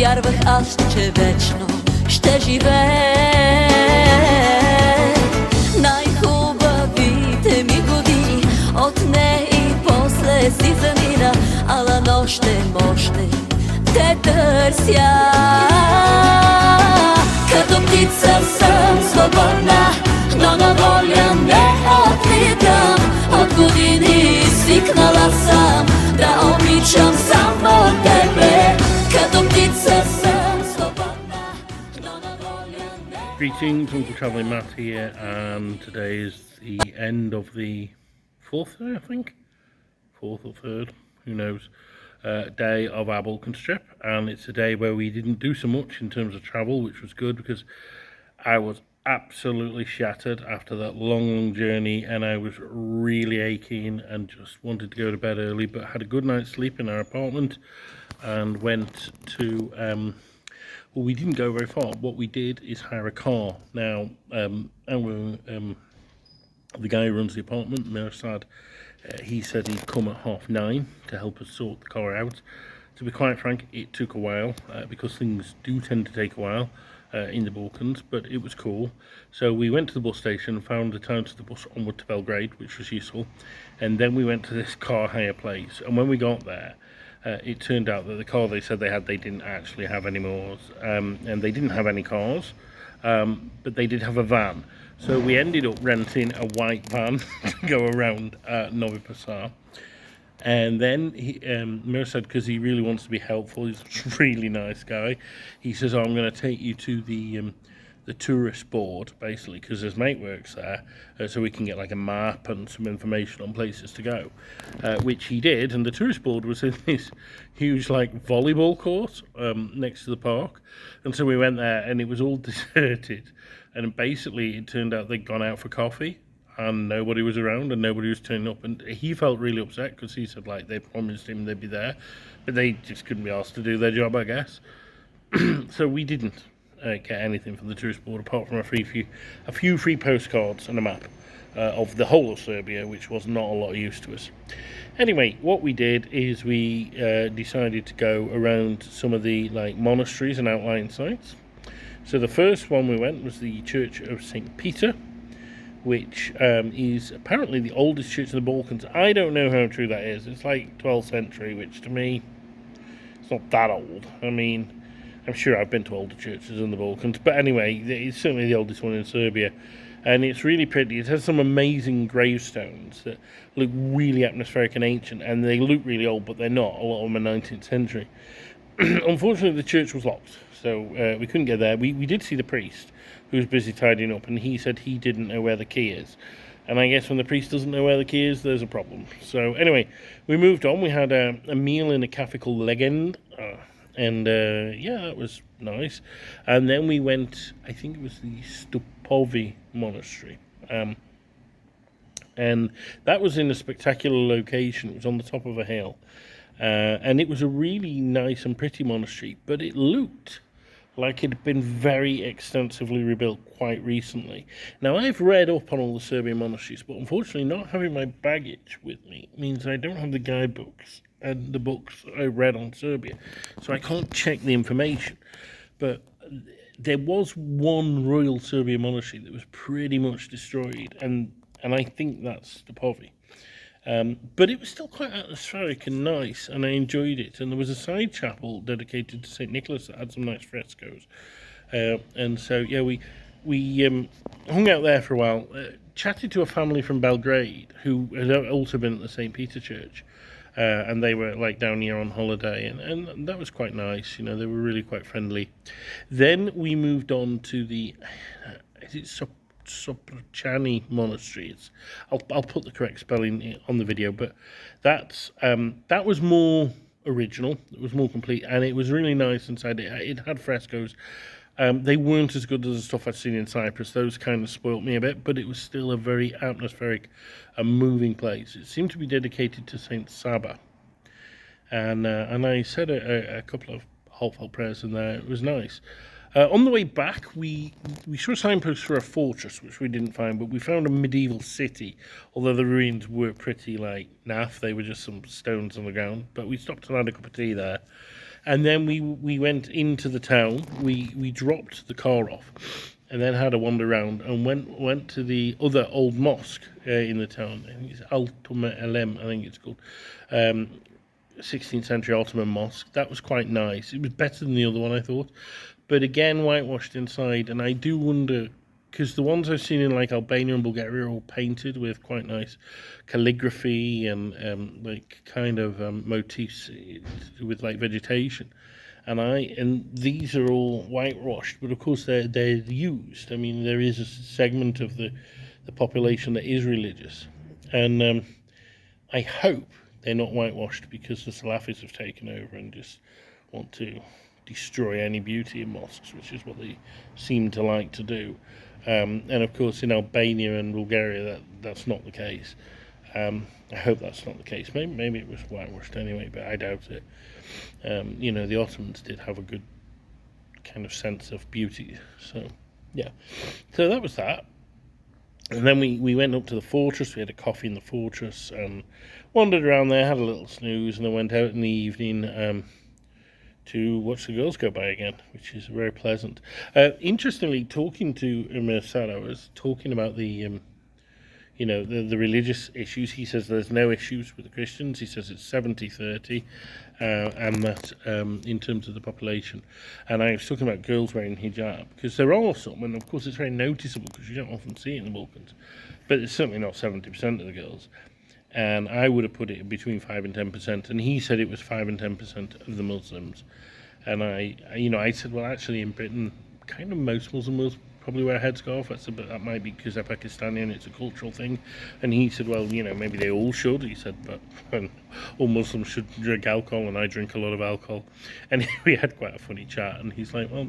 Вярвах аз, че вечно ще живее. Най-хубавите ми години отне и после си замина, ала нощем още те търся. Като птица съм свободна, но на воля не отлитам. От години свикнала съм да обичам само тебе. Като птица съм свободна, но на воля не... Greetings, Uncle Travelling Matt here, and today is the end of the fourth day, I think? Fourth or third, who knows, day of our Balkans trip, and it's a day where we didn't do so much in terms of travel, which was good because I was absolutely shattered after that long journey, and I was really aching and just wanted to go to bed early, but had a good night's sleep in our apartment and went to well, we didn't go very far. What we did is hire a car. Now the guy who runs the apartment, Mirsad, he said he'd come at 9:30 to help us sort the car out. To be quite frank, it took a while because things do tend to take a while in the Balkans, but it was cool. So we went to the bus station and found the time to the bus onward to Belgrade, which was useful, and then we went to this car hire place. And when we got there, it turned out that the car they said they had, they didn't actually have anymore, and they didn't have any cars, but they did have a van. So we ended up renting a white van to go around Novi Pazar. And then Mir said, because he really wants to be helpful, he's a really nice guy, he says, I'm going to take you to the tourist board, basically, because his mate works there, so we can get like a map and some information on places to go, which he did. And the tourist board was in this huge like volleyball court next to the park, and so we went there and it was all deserted, and basically it turned out they'd gone out for coffee and nobody was around and nobody was turning up, and he felt really upset because he said like they promised him they'd be there, but they just couldn't be asked to do their job, I guess. So we didn't get anything from the tourist board apart from a few free postcards and a map of the whole of Serbia, which was not a lot of use to us. Anyway, what we did is we decided to go around some of the like monasteries and outlying sites. So the first one we went was the Church of St. Peter, which is apparently the oldest church in the Balkans. I don't know how true that is. It's like 12th century, which to me, it's not that old. I mean, I'm sure I've been to older churches in the Balkans, but anyway, it's certainly the oldest one in Serbia, and it's really pretty. It has some amazing gravestones that look really atmospheric and ancient, and they look really old, but they're not. A lot of them are 19th century. Unfortunately, the church was locked, so we couldn't get there. We did see the priest, who was busy tidying up, and he said he didn't know where the key is. And I guess when the priest doesn't know where the key is, there's a problem. So anyway, we moved on. We had a meal in a cafe called Legend, and yeah, that was nice. And then we went, I think it was the Stupovi Monastery, and that was in a spectacular location. It was on the top of a hill, and it was a really nice and pretty monastery, but it looked like it had been very extensively rebuilt quite recently. Now, I've read up on all the Serbian monasteries, but unfortunately not having my baggage with me means I don't have the guidebooks and the books I read on Serbia, so I can't check the information. But there was one Royal Serbian monastery that was pretty much destroyed, and I think that's Stupovi. But it was still quite atmospheric and nice, and I enjoyed it. And there was a side chapel dedicated to St. Nicholas that had some nice frescoes. And so, yeah, we hung out there for a while, chatted to a family from Belgrade who had also been at the St. Peter Church. And they were like down here on holiday, and that was quite nice. You know, they were really quite friendly. Then we moved on to the Soprachani Monastery. I'll put the correct spelling on the video, but that was more original. It was more complete, and it was really nice inside. It had frescoes. They weren't as good as the stuff I'd seen in Cyprus. Those kind of spoilt me a bit, but it was still a very atmospheric and moving place. It seemed to be dedicated to Saint Saba, and I said a couple of heartfelt prayers in there. It was nice. On the way back, we saw a signpost for a fortress, which we didn't find, but we found a medieval city, although the ruins were pretty, like, naff. They were just some stones on the ground, but we stopped and had a cup of tea there. And then we went into the town. We dropped the car off, and then had a wander around and went to the other old mosque in the town. I think it's Altuma Elem, I think it's called. 16th century Ottoman mosque. That was quite nice. It was better than the other one, I thought, but again whitewashed inside. And I do wonder, because the ones I've seen in like Albania and Bulgaria are all painted with quite nice calligraphy and like kind of motifs with like vegetation, and these are all whitewashed, but of course they're used. I mean, there is a segment of the population that is religious, and I hope they're not whitewashed because the Salafis have taken over and just want to destroy any beauty in mosques, which is what they seem to like to do. And of course, in Albania and Bulgaria, that's not the case. I hope that's not the case. Maybe it was whitewashed anyway, but I doubt it. The Ottomans did have a good kind of sense of beauty. So, yeah. So that was that. And then we went up to the fortress. We had a coffee in the fortress and wandered around there, had a little snooze, and then went out in the evening to watch the girls go by again, which is very pleasant. Interestingly, talking to Mirsad, I was talking about the religious issues. He says there's no issues with the Christians. He says it's 70-30, and that in terms of the population. And I was talking about girls wearing hijab, because there are some, and of course it's very noticeable because you don't often see it in the Balkans, but it's certainly not 70% of the girls. And I would have put it between 5 and 10%, and he said it was 5 and 10% of the Muslims. And I said, well, actually in Britain, kind of most Muslims probably wear a headscarf. That might be because they're Pakistani and it's a cultural thing. And he said, well, maybe they all should. He said, but all Muslims should drink alcohol, and I drink a lot of alcohol. And we had quite a funny chat. And he's like, well,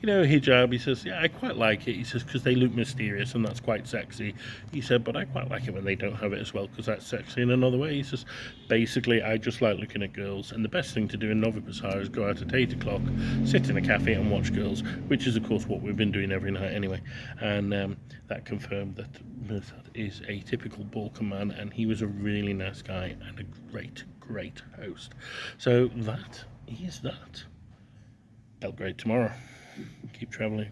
hijab. He says, yeah, I quite like it. He says, because they look mysterious and that's quite sexy. He said, but I quite like it when they don't have it as well, because that's sexy in another way. He says, basically, I just like looking at girls. And the best thing to do in Novi Pazar is go out at 8 o'clock, sit in a cafe and watch girls, which is, of course, what we've been doing every night anyway. And that confirmed that Mirsad is a typical Balkan man, and he was a really nice guy and a great host. So that is that. Belgrade tomorrow. Keep travelling.